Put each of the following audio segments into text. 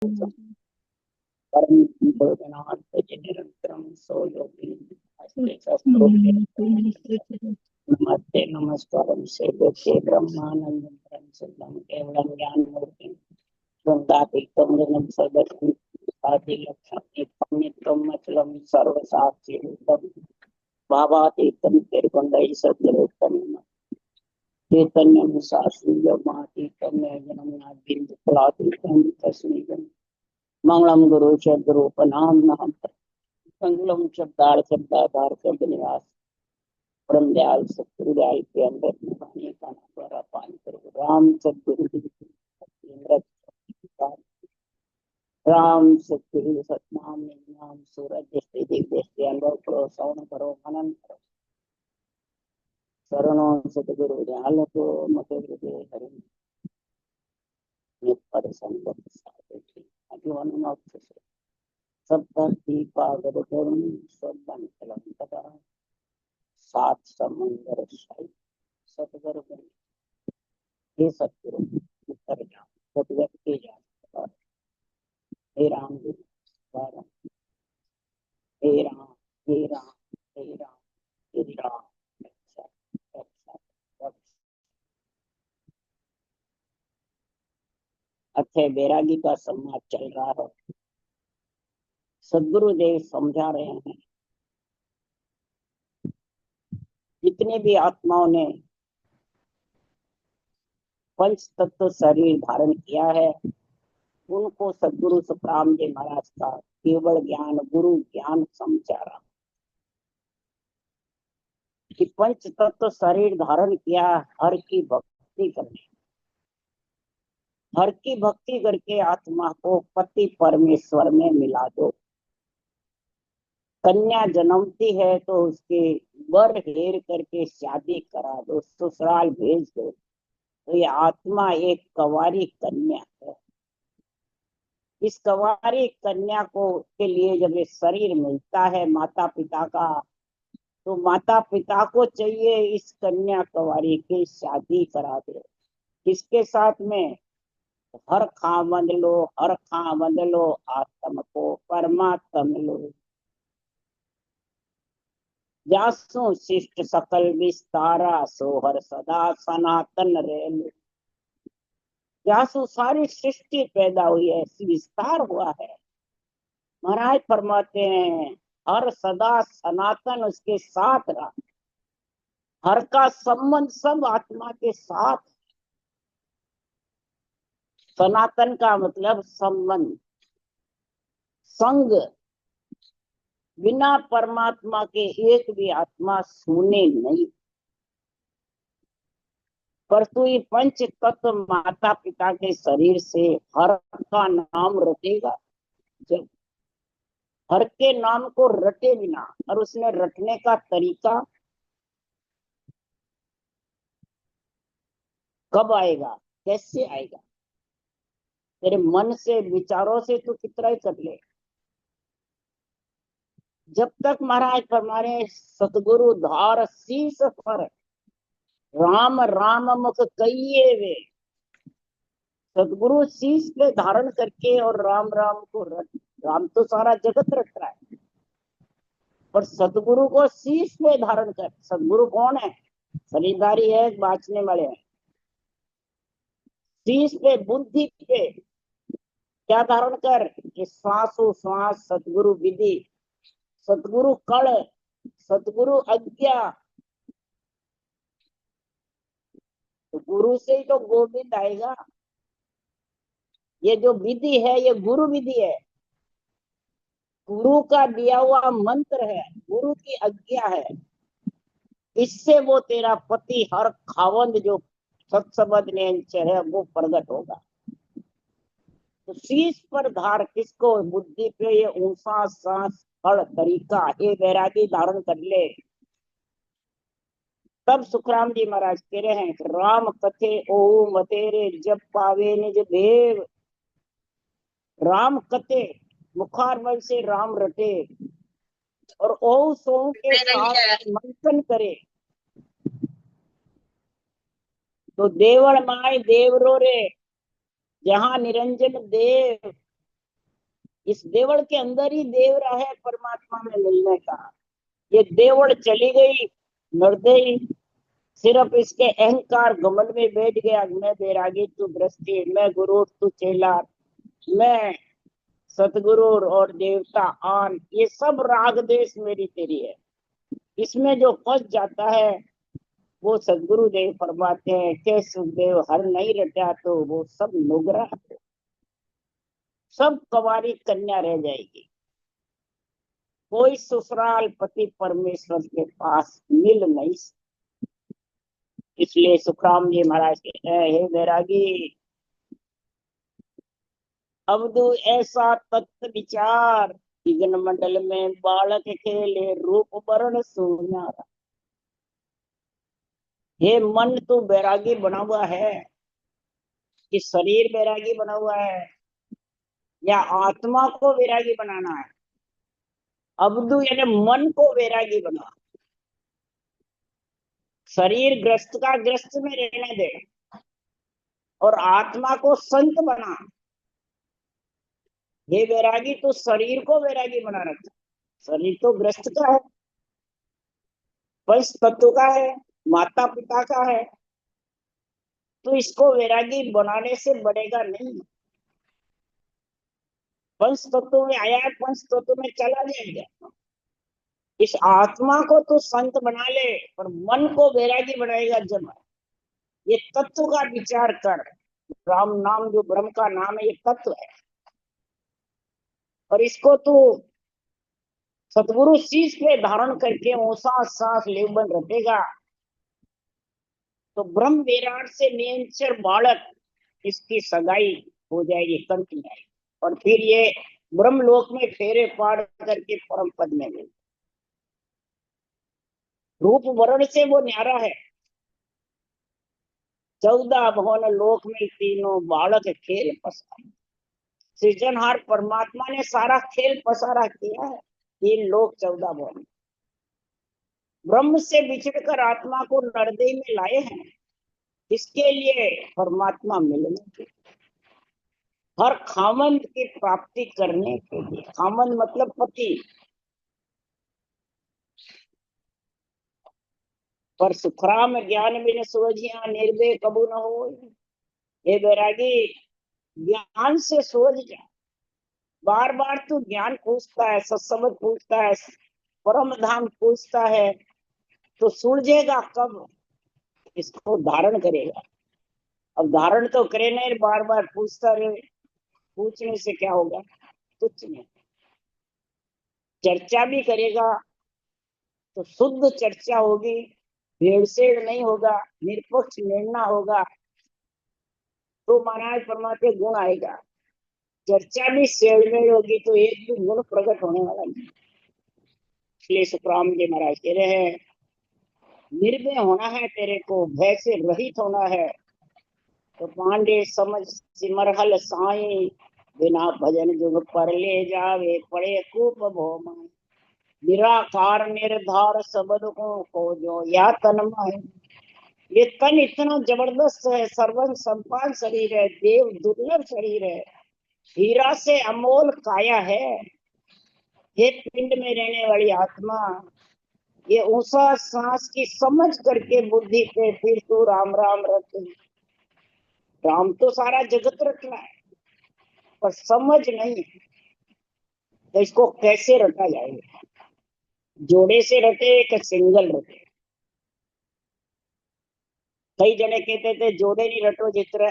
परम भोजनार्थ निरंतरम सो योगी नमस्ते नमस्कारम सेवके ब्रह्मानंद सिद्धम केवलम ज्ञान मूर्ति वृंदातीतम जन्म सदस्यम आदि लक्ष्यम नित्यम मचलम सर्व साक्षी रूपम भावातीतम तिरुगंडई सद्रूपम चैतन्यम शास्त्रीयम आतीतम जन्म नादिंद फलातीतम तस्मीं मंगलम गुरु शब्दरूपनाम नाम मंगलम शब्दाधार शब्द निवास परम दयाल सतगुरुदयाल के अंदर पानी का द्वारा पान करो राम सतगुरु राम सतगुरु सतनाम नाम सूरज दृष्टि दिव्य दृष्टि अनुभव करो श्रवण करो मनन करो शरणों सतगुरु दयाल को मत हृदय हरि निपर संगत साधु अभिवन से सब दीपागत करुण सब बन कलम कदा सात समंदर शाही सतगुरु हे सतगुरु उत्तर जाओ सतगुरु के जाओ हे राम हे राम हे राम हे राम हे राम। अच्छे बैरागी का संवाद चल रहा है। सदगुरुदेव समझा रहे हैं जितने भी आत्माओं ने पंच तत्व शरीर धारण किया है उनको सदगुरु सुखराम जी महाराज का केवल ज्ञान गुरु ज्ञान समझा कि पंच तत्व शरीर धारण किया हर की भक्ति करने हर की भक्ति करके आत्मा को पति परमेश्वर में मिला दो। कन्या जन्मती है तो उसके वर हेर करके शादी करा दो ससुराल भेज दो। तो ये आत्मा एक कंवारी कन्या है। इस कंवारी कन्या को के लिए जब ये शरीर मिलता है माता पिता का तो माता पिता को चाहिए इस कन्या कंवारी की शादी करा दो। किसके साथ में? हर खामंद लो आत्म को परमात्म लो जासु शिष्ट सकल विस्तारा सोहर सदा सनातन रेल। जासु सारी सृष्टि पैदा हुई है विस्तार हुआ है। महाराज फरमाते हैं हर सदा सनातन उसके साथ रहा। हर का संबंध सब आत्मा के साथ। सनातन का मतलब संबंध संग। बिना परमात्मा के एक भी आत्मा सुने नहीं। परंतु ये पंच तत्व माता पिता के शरीर से हर का नाम रटेगा। जब हर के नाम को रटे बिना और उसमें रटने का तरीका कब आएगा कैसे आएगा? तेरे मन से विचारों से तो कितना ही कर ले। जब तक महाराज फरमाने सतगुरु धार शीस पर राम राम मुख कहिए वे। सतगुरु शीस पे धारण करके और राम राम को रट। राम तो सारा जगत रट रहा है पर सतगुरु को शीस पे धारण कर। सतगुरु कौन है? शरीरधारी है बांचने वाले हैं। शीस पे बुद्धि पे क्या धारण कर कि श्वासो श्वास सतगुरु विधि सतगुरु कण सतगुरु आज्ञा। तो गुरु से ही तो गोविंद आएगा। ये जो विधि है ये गुरु विधि है। गुरु का दिया हुआ मंत्र है गुरु की आज्ञा है। इससे वो तेरा पति हर खावंद जो सत्सबद ने है वो प्रकट होगा। तो शीश पर धार किसको? बुद्धि पे ये ऊंचा सांस हर तरीका ये वैरागी धारण कर ले। तब सुखराम जी महाराज कह रहे हैं राम कथे ओ मतेरे जब पावे निज देव। राम कथे मुखारवल से राम रटे और ओ सो के साथ मंथन करे तो देवड़ माय देवरो रे जहां निरंजन देव इस देवल के अंदर ही देवरा है परमात्मा में मिलने का। ये देवल चली गई निर्दयी, सिर्फ इसके अहंकार घमंड में बैठ गया। मैं बैरागी तू गृहस्थी, मैं गुरु तू चेला, मैं सतगुरु और देवता आन, ये सब राग देश मेरी तेरी है। इसमें जो फंस जाता है वो सदगुरु देव फरमाते हैं कि सुखदेव हर नहीं रटा तो वो सब नुगरा, सब कवारी कन्या रह जाएगी। कोई ससुराल पति परमेश्वर के पास मिल नहीं। इसलिए सुखराम जी महाराज कहते हैं, हे बैरागी अब तू ऐसा तत्व विचार, गगन मंडल में बालक खेले रूप वर्ण सुनारा। हे मन तू बैरागी बना हुआ है कि शरीर बैरागी बना हुआ है या आत्मा को वैरागी बनाना है? अब्दु यानी मन को वैरागी बना, शरीर ग्रस्त का ग्रस्त में रहने दे और आत्मा को संत बना। ये वैरागी तो शरीर को वैरागी बना रखा। शरीर तो ग्रस्त का है, पंच तत्व का है, माता पिता का है, तो इसको वैरागी बनाने से बढ़ेगा नहीं। पंच तत्व में आया है, पंच तत्व में चला जाएगा। इस आत्मा को तो संत बना ले, पर मन को वैरागी बनाएगा जब ये तत्व का विचार कर। राम नाम जो ब्रह्म का नाम है, ये तत्व है, और इसको तू सतगुरु शीश पे धारण करके ऊंसा सांस लेबन रखेगा तो ब्रह्म विराट से नियंचर बालक, इसकी सगाई हो जाएगी, कंठी जाएगी, और फिर ये ब्रह्म लोक में फेरे पार करके परम पद में मिले। रूप वर्ण से वो न्यारा है। 14 भवन लोक में तीनों बालक खेल पसारा। सृजनहार परमात्मा ने सारा खेल पसारा किया है। 3 लोक 14 भवन, ब्रह्म से बिछड़कर आत्मा को नरदेह में लाए हैं। इसके लिए परमात्मा मिलने के, हर खामंद की प्राप्ति करने के लिए। खामंद मतलब पति, पर सुखराम ज्ञान बिन सोझिया निर्भय कबू न हो। ये बैरागी ज्ञान से सोच जा। बार बार तू ज्ञान पूछता है, सत्संग पूछता है, परम धाम पूछता है, तो सुलझेगा कब? इसको धारण करेगा। अब धारण तो करे नहीं, बार बार पूछता रहे, पूछने से क्या होगा? कुछ नहीं। चर्चा भी करेगा तो शुद्ध चर्चा होगी, भेड़सेड़ नहीं होगा, निरपक्ष निर्णय होगा, तो महाराज परमात्मा गुण आएगा। चर्चा भी शेड़मेड़ होगी तो एक भी गुण प्रकट होने वाला नहीं। इसलिए सुखराम जी महाराज कह रहे हैं, निर्भय होना है तेरे को, भय से रहित होना है। तो पांडे समझ सिमरहल साई, बिना भजन जुग पर ले जावे पड़े कूप भोमा। निराकार निर्धार शब्द को जो या तन्मय। ये तन इतना जबरदस्त है, सर्वन संपान शरीर है, देव दुर्लभ शरीर है, हीरा से अमोल काया है। ये पिंड में रहने वाली आत्मा, ये ऊंचा सांस की समझ करके बुद्धि पे फिर तू राम राम रख। राम तो सारा जगत रखना है, पर समझ नहीं, तो इसको कैसे रटा जाएगा? जोड़े से रटे कि सिंगल रटे? कई जने कहते थे जोड़े नहीं रटो जित्र,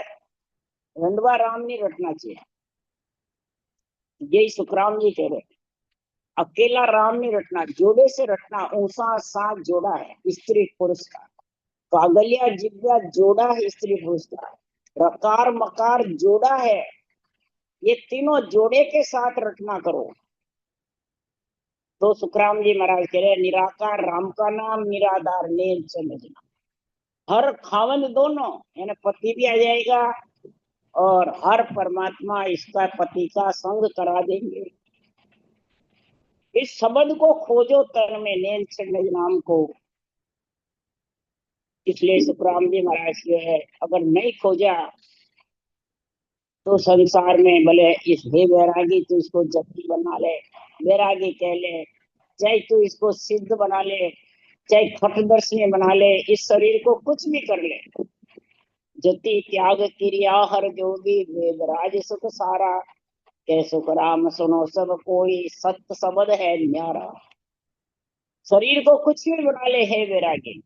रंडवा राम नहीं रटना चाहिए। यही सुखराम जी कह रहे, अकेला राम नहीं रटना, जोड़े से रटना। ऊंसा सांस जोड़ा है स्त्री पुरुष का, कागलिया जिब्या जोड़ा है स्त्री पुरुष का, रकार मकार जोड़ा है। ये तीनों जोड़े के साथ रटना करो। तो सुखराम जी महाराज कह रहे, निराकार राम का नाम, निराधार नील समझना। हर खावन दोनों, यानी पति भी आ जाएगा और हर परमात्मा इसका पति का संग करा देंगे। इस शब्द को खोजो तन में, नैन चंद नाम को। इसलिए सुखराम जी महाराज जो है, अगर नहीं खोजा तो संसार में भले इस हे वैरागी तू इसको जति बना ले, वैरागी कह ले, चाहे तू इसको सिद्ध बना ले, चाहे खटदर्शनी बना ले, इस शरीर को कुछ भी कर ले, जति त्याग क्रिया हर जोगी वेद राज सुख सारा, कै सुख राम सुनो सब कोई सत्य सबद है न्यारा। शरीर को कुछ भी बना ले है वैरागी,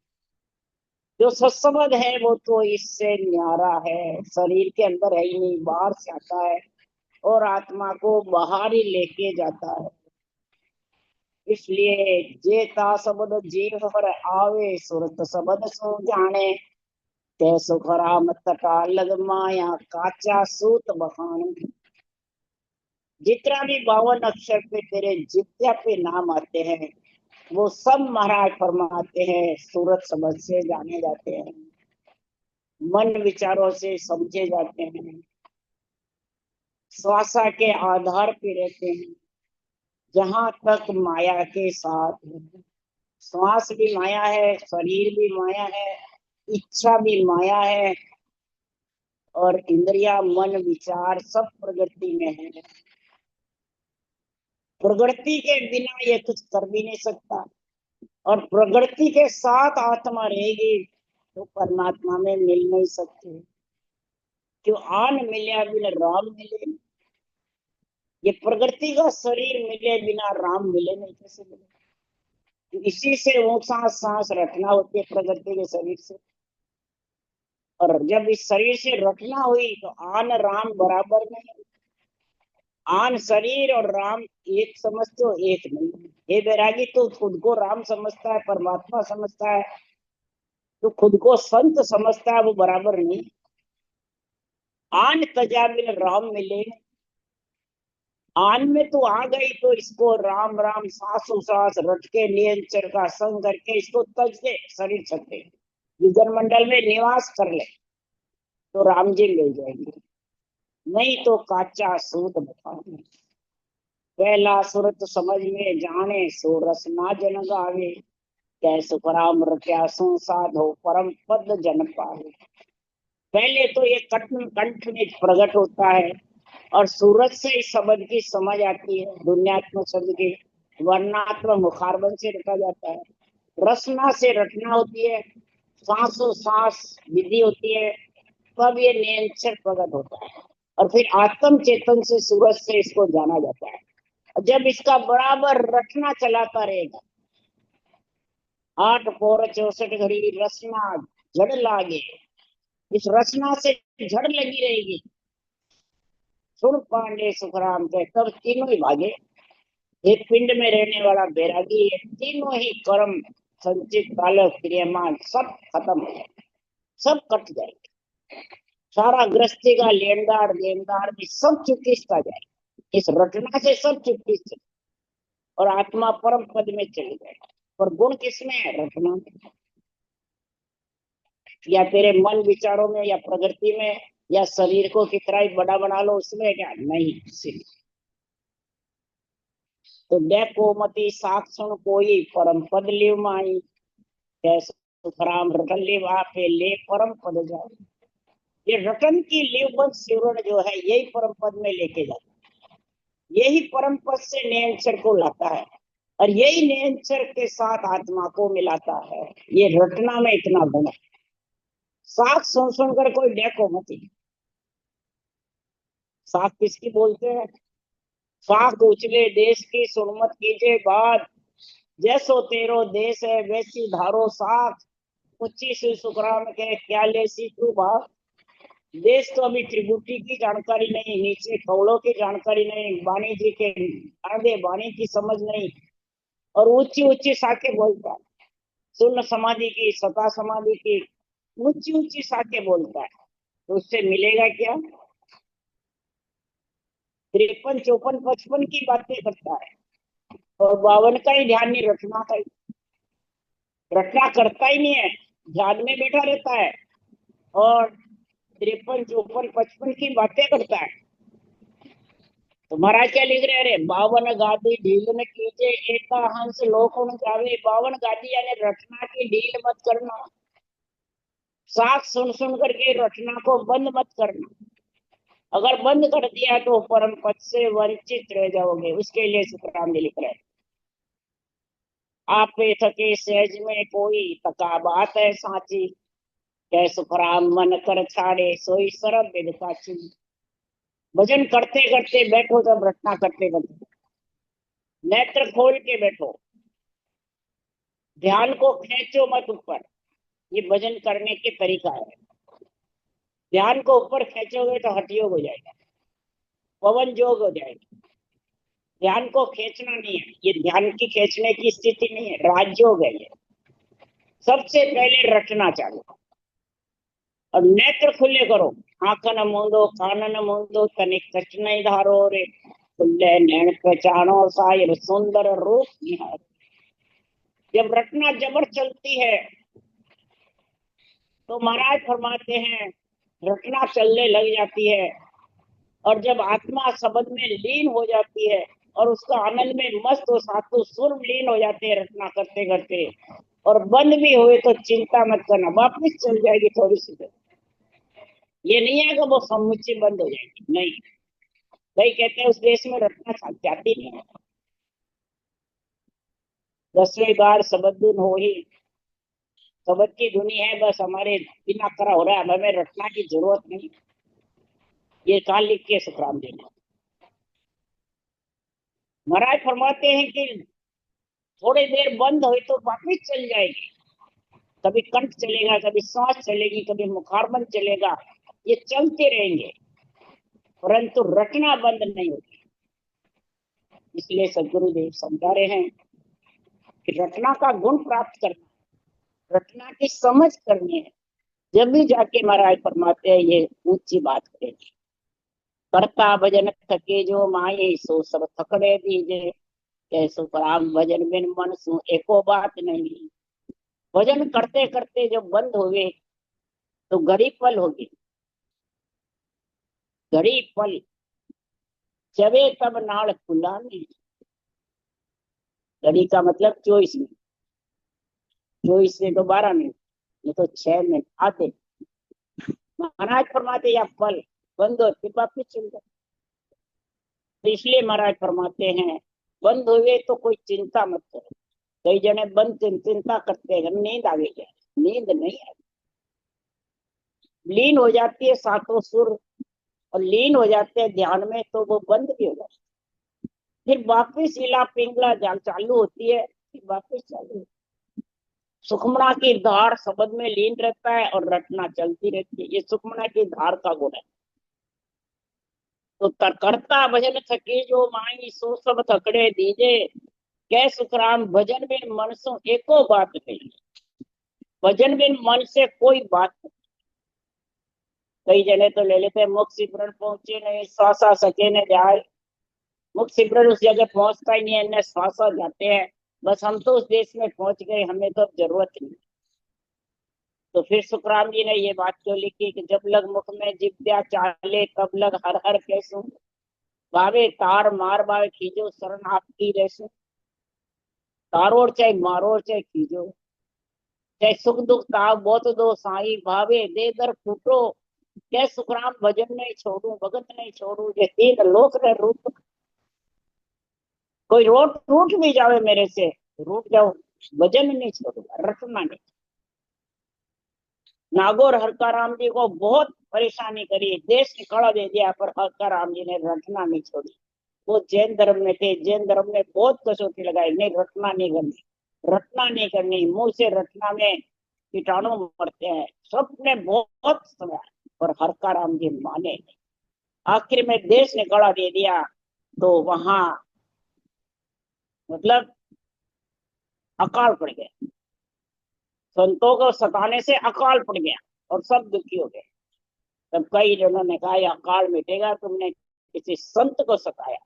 जो सत्सबद है वो तो इससे न्यारा है, शरीर के अंदर है ही नहीं, बाहर से आता है और आत्मा को बाहर ही लेके जाता है। इसलिए जेता शब्द जीव पर आवे, सुरत शब्द सो जाने, कै सुख राम तटा लग माया काचा सूत बखान। जितना भी 52 अक्षर पे तेरे जित्या पे नाम आते हैं वो सब महाराज फरमाते हैं सूरत शब्द से जाने जाते हैं, मन विचारों से समझे जाते हैं, श्वासा के आधार पे रहते हैं, जहां तक माया के साथ है। श्वास भी माया है, शरीर भी माया है, इच्छा भी माया है, और इंद्रिया मन विचार सब प्रगति में है। प्रगति के बिना ये कुछ कर भी नहीं सकता, और प्रगति के साथ आत्मा रहेगी तो परमात्मा में मिल नहीं सकती। क्यों आन मिले बिना राम मिले, ये प्रगति का शरीर मिले बिना राम मिले नहीं, कैसे मिले? इसी से ऊंचा सांस रखना होती है प्रगति के शरीर से, और जब इस शरीर से रखना हुई तो आन राम बराबर नहीं, आन शरीर और राम एक समझते हो, एक नहीं। ये वैरागी तो खुद को राम समझता है, परमात्मा समझता है, तो खुद को संत समझता है, वो बराबर नहीं। आन तजा बिन राम मिले, आन में तो आ गई तो इसको राम राम सांसों सांस रट के नियंत्रण का संग करके इसको तज दे, शरीर छते विजन मंडल में निवास कर ले तो राम जी मिल जाएंगे, नहीं तो काचा सूत बताओ। पहला सुरत समझ में जाने, सो रस ना जन गावे, कै सुख राम रख्या सो साधो परम पद जन पावे। पहले तो ये कंठ में प्रकट होता है, और सूरत से इस शब्द की समझ आती है, दुनियात्मक शब्द की वर्णात्मक मुखारबन से रखा जाता है, रसना से रटना होती है, सांसों सांस विधि होती है, तब ये नियंत्रण प्रकट होता है, और फिर आत्म चेतन से सूरत से इसको जाना जाता है। जब इसका बराबर रटना चलाता रहेगा, 8 पौर 64 घड़ी रचना जड़ लागे, इस रचना से जड़ लगी रहेगी, सुन पांडे सुखराम के तब तीनों ही भागे। एक पिंड में रहने वाला बैरागी है, तीनों ही कर्म संचित बालक क्रियमान सब खत्म है, सब कट जाएंगे, सारा गृहस्थी का लेनदार देनदार भी सब चुकिस्ता जाए, इस रटना से सब चुकिस्त, और आत्मा परम पद में चली जाए। और गुण किसमें है? रटना में, या तेरे मन विचारों में, या प्रकृति में, या शरीर को कितना ही बड़ा बना लो उसमें, क्या नहीं। तो देखो मती साक्षण कोई परम पद लिव माई, कैसे सुखराम रटन लिव आपे ले परम पद जाओ। ये रटन की लिवबंद सिवरण जो है यही परम पद में लेके जाता है, यही परम पद से नियंत्रण को लाता है, और यही नियंत्रण के साथ आत्मा को मिलाता है। ये रटना में इतना गुण है। साख सुन कर कोई देखो मती, साख किसकी बोलते हैं? साख उछले देश की सुनमत कीजिए बात, जैसो तेरो देश है वैसी धारो साख, उच्ची से सुखराम के क्या लेसी तू बात। देश तो अभी त्रिभुटी की जानकारी नहीं, नीचे कौलों की जानकारी नहीं, वाणी जी के आगे वाणी की समझ नहीं, और ऊंची ऊंची साके बोलता है, सुन समाधि की सता समाधि की ऊंची ऊंची साके बोलता है, तो उससे मिलेगा क्या? 53 54 55 की बातें करता है, और 52 का ही ध्यान नहीं, रटना का ही, रटना करता ही नहीं है, ध्यान में बैठा रहता है, और 53 54 55 की बातें करता है। तो महाराज क्या लिख रहे? अरे 52 गादी ढील न कीजिए एका हंस लोक जावे, 52 गादी यानी रटना की ढील मत करना, साथ सुन सुन करके रटना को बंद मत करना, अगर बंद कर दिया तो परम पद से वंचित रह जाओगे। उसके लिए सुखराम जी लिख रहे हैं, आप पे थके सहज में कोई तका बात है साची, कै सुखराम मन कर छाड़े सोई सरब विद काची। भजन करते करते बैठो, जब रचना करते करते नेत्र खोल के बैठो, ध्यान को खींचो मत ऊपर। ये भजन करने के तरीका है। ध्यान को ऊपर खींचोगे तो हठ योग हो जाएगा, पवन जोग हो जाएगा। ध्यान को खींचना नहीं है, ये ध्यान की खींचने की स्थिति नहीं है, राजयोग है ये। सबसे पहले रटना चालू और नेत्र खुले करो। आंखन मूंदो कानन मूंदो तनिक कष्ट नहीं धारो रे, खुले नैन पहचानो साहिर सुंदर रूप निहारो। जब रटना जबर चलती है तो महाराज फरमाते हैं रटना चलने लग जाती है, और जब आत्मा शब्द में लीन हो जाती है और उसका आनंद में मस्त हो, सातों सुर लीन हो जाते हैं रटना करते करते, और बंद भी हुए तो चिंता मत करना, वापिस चल जाएगी थोड़ी सी देर। ये नहीं है कि वो समुची बंद हो जाएगी, नहीं। भाई कहते हैं उस देश में रटना जाती नहीं है। 10वीं बार शब्द धुन हो ही, शब्द की धुनी है, बस हमारे बिना करा हो रहा है, हमें रटना की जरूरत नहीं। ये कहा लिख के सुखराम जी ने। महाराज फरमाते हैं कि थोड़ी देर बंद हुई तो वापिस चल जाएगी। कभी कंठ चलेगा, कभी सांस चलेगी, कभी मुखारबंद चलेगा, ये चलते रहेंगे, परंतु रटना बंद नहीं होगी। इसलिए सदगुरुदेव समझा रहे हैं कि रटना का गुण प्राप्त करना, रटना की समझ करनी है, जब भी जाके महाराज फरमाते हैं ये ऊंची बात करेगी। करता भजन थके जो माए सो सब थकड़े दीजे, कैसो पराम भजन बिन मन सु एको बात नहीं। भजन करते करते जब बंद हो गए तो घड़ी पल होगी, घड़ी पल चवे तब नाड़ खुला नहीं। घड़ी का मतलब 24 मिनट, 24 से तो 12 मिनट, ये तो 6 मिनट आते। महाराज फरमाते या पल बंद हो फिर वापिस चल जाए। तो इसलिए महाराज फरमाते हैं बंद हुए तो कोई चिंता मत करो। कई जने बंद चिंता करते हैं, नींद आ गई है, नींद नहीं है। लीन हो जाती है सातों सुर और लीन हो जाते हैं ध्यान में, तो वो बंद भी हो जाता है। फिर वापिस इला पिंगला जाल चालू होती है, फिर वापिस चालू होती है। सुखमना की धार शब्द में लीन रहता है और रटना चलती रहती है, ये सुखमना की धार का गुण है। तो करता भजन थके जो माई सो सब थकड़े दीजे, कै सुखराम भजन बिन मन सो एको बात नहीं। भजन बिन मन से कोई बात नहीं। कई जने तो ले लेते हैं मुख सिमरन पहुंचे नहीं श्वासा सके न जाए। मुख सिमरन उस जगह पहुंचता ही नहीं है, श्वासा जाते हैं, बस हम तो उस देश में पहुंच गए, हमें तो जरूरत नहीं। तो फिर सुखराम जी ने ये बात क्यों लिखी कि जब लग मुख में जिब्या चाले तब लग हर हर कैसू, भावे तार मार बावे खींचो शरण आपकी रहसू। तारो चाहे मारो चाहे खींचो, चाहे सुख दुख ताव बहुत दो साई, भावे दे दर फूटो, क्या सुखराम भजन नहीं छोड़ू भगत नहीं छोड़ू, ये तीन लोक रे रूप। कोई रोट टूट भी जावे मेरे से, रूट जाओ, भजन नहीं छोड़ूंगा, रटना नहीं। नागौर हरकाराम जी को बहुत परेशानी करी, देश निकाला दे दिया, पर हरकाराम जी ने रटना नहीं छोड़ी। वो जैन धर्म में थे, जैन धर्म ने बहुत कसौटी लगाई, नहीं रटना नहीं करनी, रटना नहीं करनी, मुंह से रटना में कीटाणु मरते हैं, सबने बहुत सुना, और हरकाराम जी माने नहीं। आखिर में देश निकाला दे दिया, तो वहां मतलब अकाल पड़ गया, संतों को सताने से अकाल पड़ गया और सब दुखी हो गए। तब कई जनों ने कहा अकाल मिटेगा, तुमने किसी संत को सताया,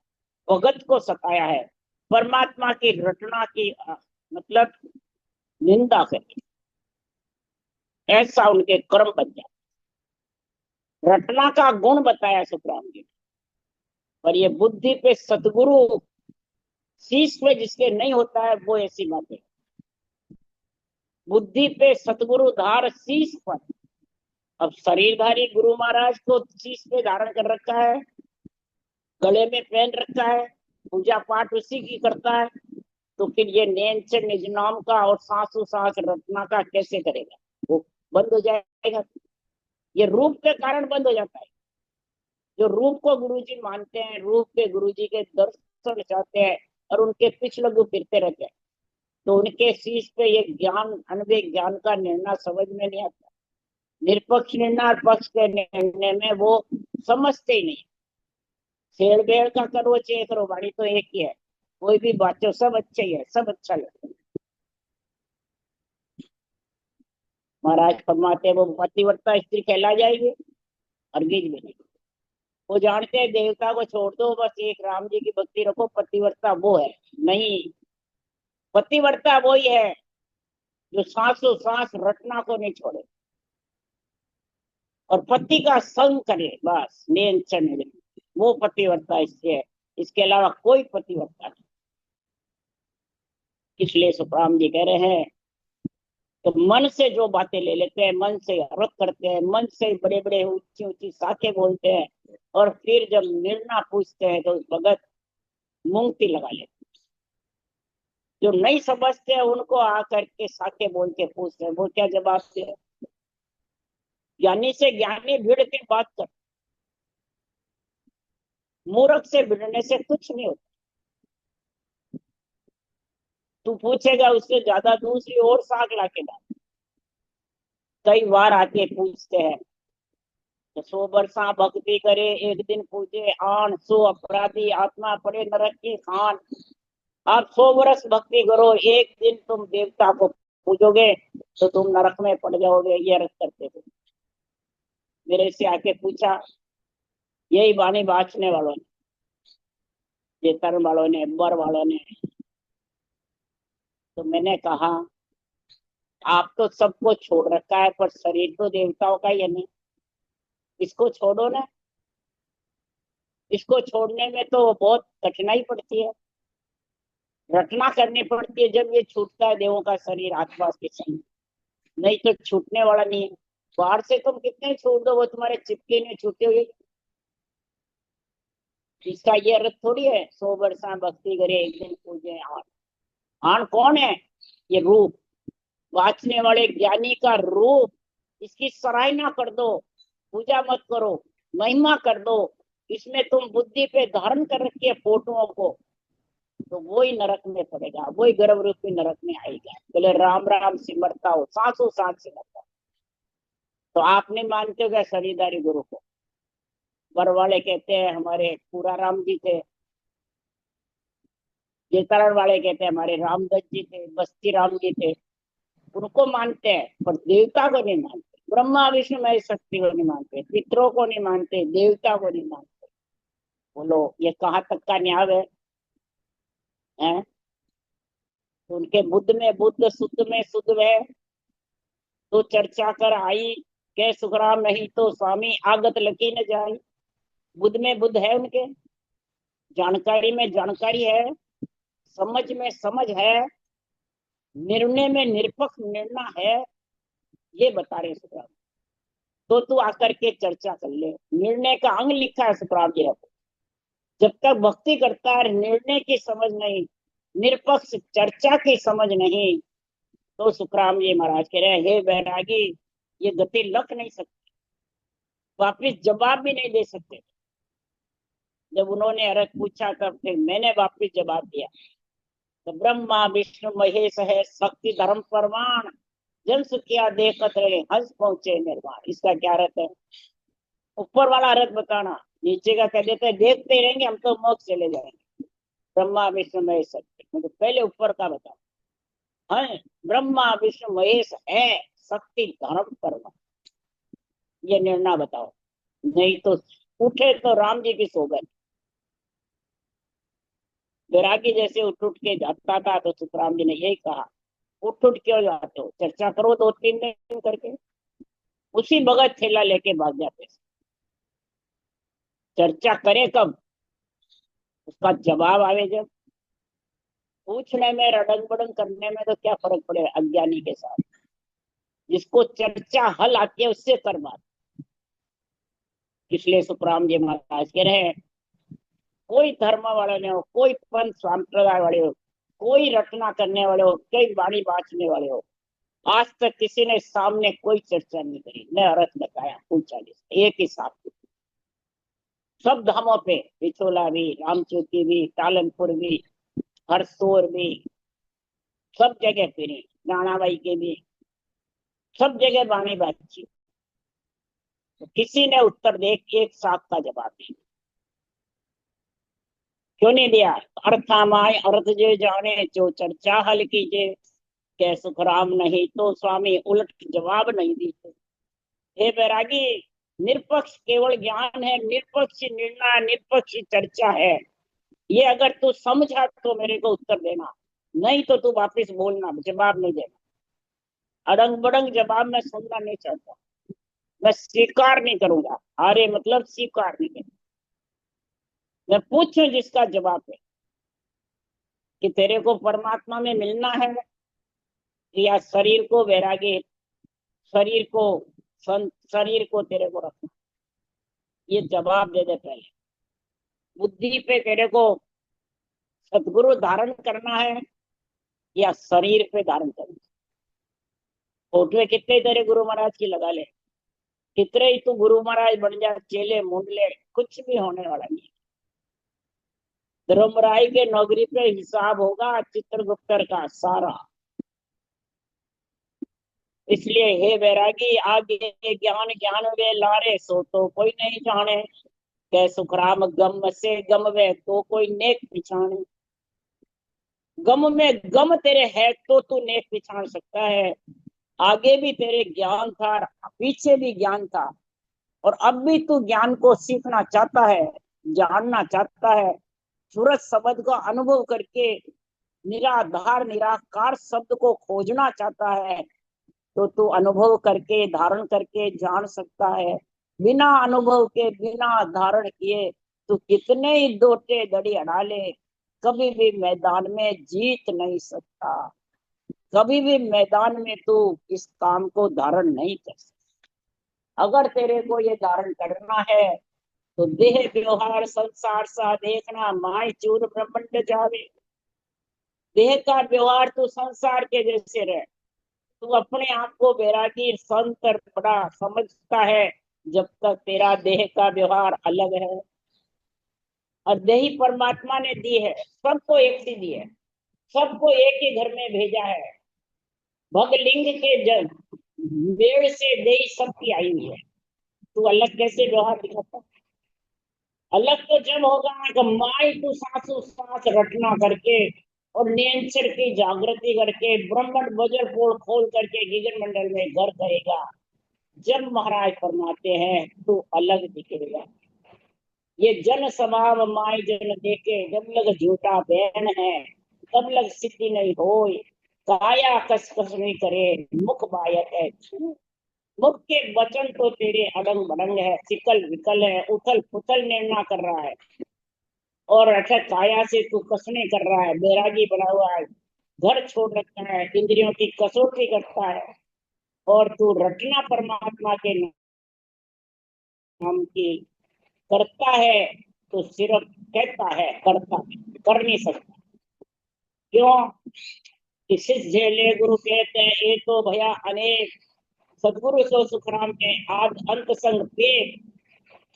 भगत को सताया है, परमात्मा की रटना की मतलब निंदा करी, ऐसा उनके कर्म बन जाए। रटना का गुण बताया सुखराम जी ने, पर ये बुद्धि पे सतगुरु शीश पे जिसके नहीं होता है वो ऐसी बात है। बुद्धि पे सतगुरु धार शीश पर, अब शरीरधारी गुरु महाराज को शीश पे धारण कर रखा है, गले में पहन रखा है, पूजा पाठ उसी की करता है, तो फिर ये नैन से निज नाम का और सांसों सांस रटना का कैसे करेगा? वो बंद हो जाएगा। ये रूप के कारण बंद हो जाता है। जो रूप को गुरुजी मानते हैं, रूप के गुरुजी के दर्शन चाहते हैं और उनके पिछ लगू फिरते रहते हैं, तो उनके शीश पे ये ज्ञान, अनवे ज्ञान का निर्णय समझ में नहीं आता। निरपक्ष निर्णय और पक्ष के निर्णय में वो समझते ही नहीं। शेर बेड़ का करो चाहे करो, वाणी तो एक ही है, कोई भी बात सब अच्छे ही है, सब अच्छा लगता है। महाराज फरमाते वो पतिव्रता स्त्री कहला जाएगी, हरगिज भी नहीं। वो जानते हैं देवता को छोड़ दो, बस एक राम जी की भक्ति रखो, पतिव्रता वो है नहीं। पतिव्रता वो ही है जो सांसों सांस रटना को नहीं छोड़े और पति का संग करे, बस नेन चढ़, वो पतिव्रता इससे है। इसके अलावा कोई पतिव्रता नहीं। इसलिए सुखराम जी कह रहे हैं तो मन से जो बातें ले लेते हैं, मन से अर्थ करते हैं, मन से बड़े बड़े ऊंची ऊंची साखें बोलते हैं, और फिर जब निर्णय पूछते हैं तो भगत मुंगती लगा लेते। जो नहीं समझते हैं उनको आकर के साखे बोल के पूछते हैं, वो क्या जवाब दे? ज्ञानी से ज्ञानी भिड़ के बात कर, मूर्ख से भिड़ने से कुछ नहीं होता। तू पूछेगा उससे ज्यादा दूसरी और साख ला के डाल। कई बार आके पूछते हैं तो 100 बरसा भक्ति करे, एक दिन पूजे आन, 100 अपराधी आत्मा पड़े नरक की खान। आप 100 वर्ष भक्ति करो, एक दिन तुम देवता को पूजोगे तो तुम नरक में पड़ जाओगे। ये अर्थ करते थे। मेरे से आके पूछा यही वाणी बांचने वालों ने, चेतन वालों ने, अब्बर वालों ने। तो मैंने कहा आप तो सबको छोड़ रखा है, पर शरीर तो देवताओं का ही है नहीं। इसको छोड़ो ना। इसको छोड़ने में तो बहुत कठिनाई पड़ती है, रटना करनी पड़ती है। जब ये छूटता है देवों का शरीर आत्मा के संग, नहीं तो छूटने वाला नहीं है। बाहर से तुम कितने छोड़ दो, वो तुम्हारे चिपके नहीं छूटे हुए। इसका ये अर्थ थोड़ी है 100 वर्षा भक्ति करे एक दिन पूजे आन। आन कौन है? ये रूप, वाचने वाले ज्ञानी का रूप। इसकी सराहना कर दो, पूजा मत करो, महिमा कर दो। इसमें तुम बुद्धि पे धारण कर रखी है फोटोओं को, तो वही नरक में पड़ेगा, वही गर्भ रूपी नरक में आएगा। बोले राम राम सिमरता हो, सांसों सांस सिमरता हो। तो आप नहीं मानते हो क्या शरीरधारी गुरु को? बर वाले कहते हैं हमारे पूरा राम जी थे, जेतारण वाले कहते हैं हमारे रामदत्त जी थे, बस्ती राम जी थे। उनको मानते हैं पर देवता को नहीं मानते। ब्रह्मा विष्णु महेश शक्ति को नहीं मानते, पितरों को नहीं मानते, देवता को नहीं मानते। बोलो ये कहाँ तक का न्याय है? तो उनके बुद्ध में बुद्ध, शुद्ध में शुद्ध है। तो चर्चा कर आई के सुखराम, नहीं तो स्वामी आगत लकी न जाई। बुद्ध में बुद्ध है उनके, जानकारी में जानकारी है, समझ में समझ है, निर्णय में निरपक्ष निर्णय है। ये बता रहे सुखराम। तो तू आकर के चर्चा कर ले। निर्णय का अंग लिखा है सुखराम जी। जब तक भक्ति करता है निर्णय की समझ नहीं, निरपक्ष चर्चा की समझ नहीं, तो सुखराम जी महाराज कह रहे हैं हे बैरागी, ये गति लख नहीं सकती, वापिस जवाब भी नहीं दे सकते। जब उन्होंने अर्थ पूछा तब फिर मैंने वापिस जवाब दिया। तो ब्रह्मा विष्णु महेश है शक्ति धर्म प्रमाण, जन सुखिया देखत रहे हंस पहुंचे निर्वाण। इसका क्या अर्थ है? ऊपर वाला अर्थ बताना, नीचे का कह देते हैं देखते रहेंगे हम तो मोक्ष चले जाएंगे। ब्रह्मा विष्णु महेश शक्ति, मतलब पहले ऊपर का बताओ। है ब्रह्मा विष्णु महेश है शक्ति धर्म प्रमाण, ये निर्णय बताओ। नहीं तो उठे तो राम जी की सोबत। बैरागी जैसे उठ उठ के जाता था तो सुखराम जी ने यही कहा उठ उठ क्यों जाते हो, चर्चा करो 2-3 दिन करके। उसी भगत थैला लेके भाग जाते। चर्चा करे कब? उसका जवाब आवे जब। पूछने में रडंग बडंग करने में तो क्या फर्क पड़ेगा अज्ञानी के साथ। जिसको चर्चा हल आती है उससे कर बात। इसलिए सुखराम जी महाराज कह रहे हैं, कोई धर्म वाले ने हो, कोई पंथ संप्रदाय वाले हो, कोई रचना करने वाले हो, कोई वाणी बांचने वाले हो, आज तक किसी ने सामने कोई चर्चा नहीं करी, न अर्थ बताया पूछा एक ही साथ। सब धामों पे, पिछोला भी, रामचौकी भी, टालनपुर भी, हरसोर भी, सब जगह फिरे, राणाबाई के भी, सब जगह वाणी बातचीत, तो किसी ने उत्तर दे एक साथ का जवाब नहीं। क्यों नहीं दिया? अर्थामाय अर्थ जे जाने, जो चर्चा हल कीजिए, के सुखराम नहीं तो स्वामी उलट जवाब नहीं दीजिए। हे बैरागी, निष्पक्ष केवल ज्ञान है, निष्पक्ष निर्णय, निष्पक्ष चर्चा है, ये अगर तू समझा तो मेरे को उत्तर देना, नहीं तो तू वापिस बोलना, जवाब नहीं देना। अड़ंग बड़ंग जवाब मैं सुनना नहीं चाहता, मैं स्वीकार नहीं करूंगा। अरे मतलब स्वीकार नहीं करूंगा। मैं पूछूं जिसका जवाब है कि तेरे को परमात्मा में मिलना है या शरीर को वैरागी, शरीर को शरीर को तेरे को रखना, ये जवाब दे दे पहले। बुद्धि पे तेरे को सदगुरु धारण करना है या शरीर पे धारण करना? फोटो कितने तेरे गुरु महाराज की लगा ले, कितने ही तू गुरु महाराज बन जा, चेले मूंड ले, कुछ भी होने वाला नहीं। धर्मराय के नौकरी पे हिसाब होगा चित्रगुप्तर का सारा। इसलिए हे बैरागी, आगे ज्ञान ज्ञान वे लारे, सो तो कोई नहीं जाने, कै सुखराम गम से गम वे तो कोई नेक पिछाने। गम में गम तेरे है तो तू नेक पिछाड़ सकता है। आगे भी तेरे ज्ञान था, पीछे भी ज्ञान था, और अब भी तू ज्ञान को सीखना चाहता है, जानना चाहता है, सूरज शब्द का अनुभव करके निराधार निराकार शब्द को खोजना चाहता है, तो तू अनुभव करके धारण करके जान सकता है। बिना अनुभव के, बिना धारण किए तू कितने ही दोटे दड़ी अड़ा ले, कभी भी मैदान में जीत नहीं सकता। कभी भी मैदान में तू इस काम को धारण नहीं कर सकता। अगर तेरे को ये धारण करना है तो देह व्यवहार संसार सा देखना, माय चूर ब्रह्मंड जावे। देह का व्यवहार तू संसार के जैसे रहे, तू अपने आप को वैरागी संत बड़ा समझता है, जब तक तेरा देह का व्यवहार अलग है। और देही परमात्मा ने दी है, सबको एक सी दी है, सबको एक ही घर में भेजा है। भगलिंग के जन मेड़ से देही सबकी आई हुई है, तू अलग कैसे व्यवहार दिखाता? अलग तो जब होगा कि माई तू सांसों सांस रटना करके और नेचर की जागृति करके ब्रह्मंड बजर पोल खोल करके गगन मंडल में घर करेगा। जब महाराज फरमाते हैं तू अलग दिखेगा। ये जन स्वभाव माई जन देखे, जब लग झूठा बहन है, तब लग सिद्धि नहीं होय। काया कस कस नहीं करे, मुख बायत है छू। मुख के वचन तो तेरे अड़ंग बड़ंग है, सिकल विकल है, उथल पुथल निर्णय कर रहा है, और अच्छा काया से तू कसने कर रहा है, बैरागी बना हुआ है, घर छोड़ रखा है, इंद्रियों की कसौटी करता है, और तू रटना परमात्मा के नाम की करता है, तो सिर्फ कहता है, करता कर नहीं सकता। क्यों? इसी झेले गुरु कहते हैं ये तो भया अनेक, सदगुरु सो सुखराम के आज अंत संग पेट।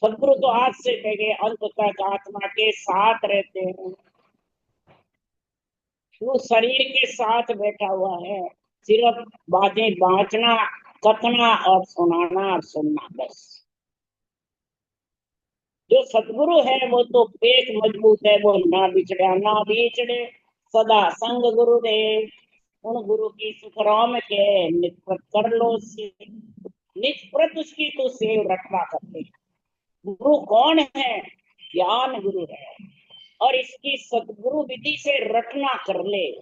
सदगुरु तो आज से लेके अंत तक आत्मा के साथ रहते हैं, वो शरीर के साथ बैठा हुआ है, सिर्फ बातें बांचना, कथना और सुनाना और सुनना, बस। जो सदगुरु है वो तो पेट मजबूत है, वो ना बिछड़े ना बिछड़े, सदा संग गुरु दे। उन गुरु की सुखराम के निष्प्रत कर लो से, निष्प्रत उसकी तो सेव रखना करते। गुरु कौन है? ज्ञान गुरु है, और इसकी सदगुरु विधि से रटना कर ले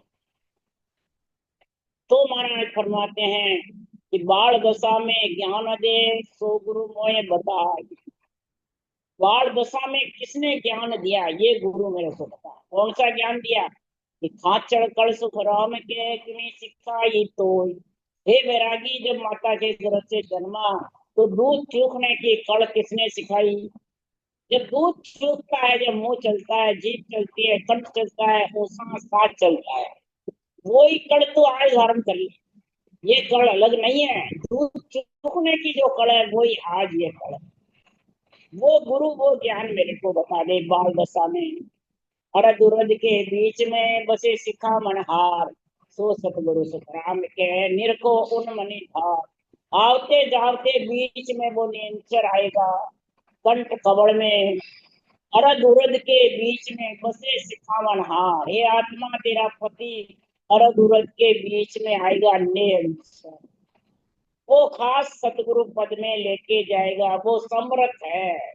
तो महाराज फरमाते हैं कि बाल दशा में ज्ञान दे, सो गुरु मोहे बताए। बाल दशा में किसने ज्ञान दिया? ये गुरु मेरे को बता। कौन सा ज्ञान दिया? कि खाचड़ कल सुख राम के सिखाई तो। हे वैरागी, जब माता के गर्भ से जन्मा तो दूध चूखने की कड़ किसने सिखाई? जब दूध चूकता है, जब मुंह चलता है, जीभ चलती है, कंठ चलता है, और सांस साथ चलता है, वही कड़ तो आज धारण कर ली। ये कड़ अलग नहीं है, दूध चूकने की जो कड़ है वही आज ये कड़ है। वो गुरु वो ज्ञान मेरे को बता दे बाल दशा में, अरद उरद के बीच में बसे सिखा मनहार, सो सतगुरु सुखराम के निरखो उन मनि धार। आवते जावते बीच में वो नेंचर आएगा, कंठ कवड़ में, अरद उरद के बीच में बसे सिखावन हार। हे आत्मा तेरा पति अरद उरद के बीच में आएगा निरंतर, वो खास सतगुरु पद में लेके जाएगा, वो समर्थ है,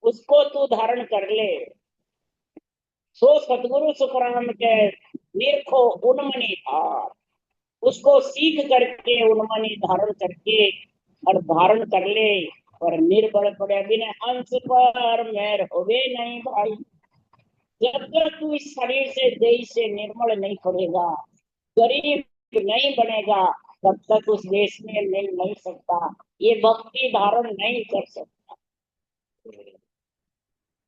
उसको तू धारण कर ले। सो सतगुरु सुखराम के निरखो उन्मनी धार, उसको सीख करके उन्मनी धारण करके और धारण कर ले। और निर्बल पड़े बिना हंस पर मेर होवे नहीं भाई। जब तक तू इस शरीर से देह से निर्मल नहीं पड़ेगा, गरीब नहीं बनेगा, तब तक उस देश में मिल नहीं सकता, ये भक्ति धारण नहीं कर सकता।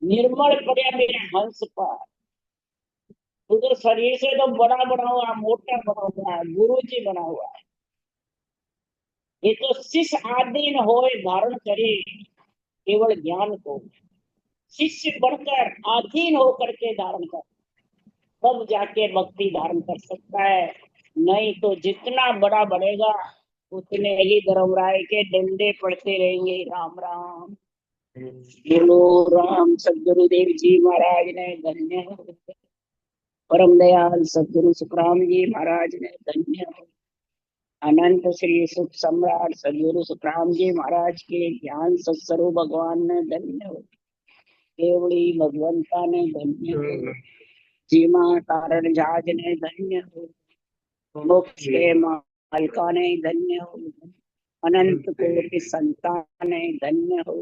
निर्मल पड़े बिना हंस पर, तू तो शरीर से तो बड़ा बना हुआ, मोटा बना हुआ है, गुरु जी बना हुआ है। ये तो शिष्य आधीन होए धारण करे केवल ज्ञान को, शिष्य बनकर आधीन होकर के धारण कर, तब जाके भक्ति धारण कर सकता है। नहीं तो जितना बड़ा बढ़ेगा उतने ही धर्मराय के डंडे पड़ते रहेंगे। राम राम। बोलो राम सदगुरुदेव जी महाराज ने धन्य हो, परम दयाल सदगुरु सुखराम जी महाराज ने धन्य हो, अनंत श्री सुख सम्राट सदगुरु सुखराम जी महाराज के ज्ञान सत्स्वरूप भगवान ने धन्य हो, केवड़ी भगवंता ने धन्य हो, जीमा तारण जहाज ने धन्य हो, मोक्ष के मालिका ने धन्य हो, अनंत कोटि संतान ने धन्य हो।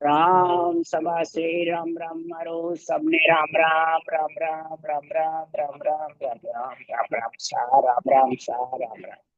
राम सभा से राम राम मारो सबने, राम राम राम राम राम राम राम राम राम राम राम राम राम राम राम राम राम राम।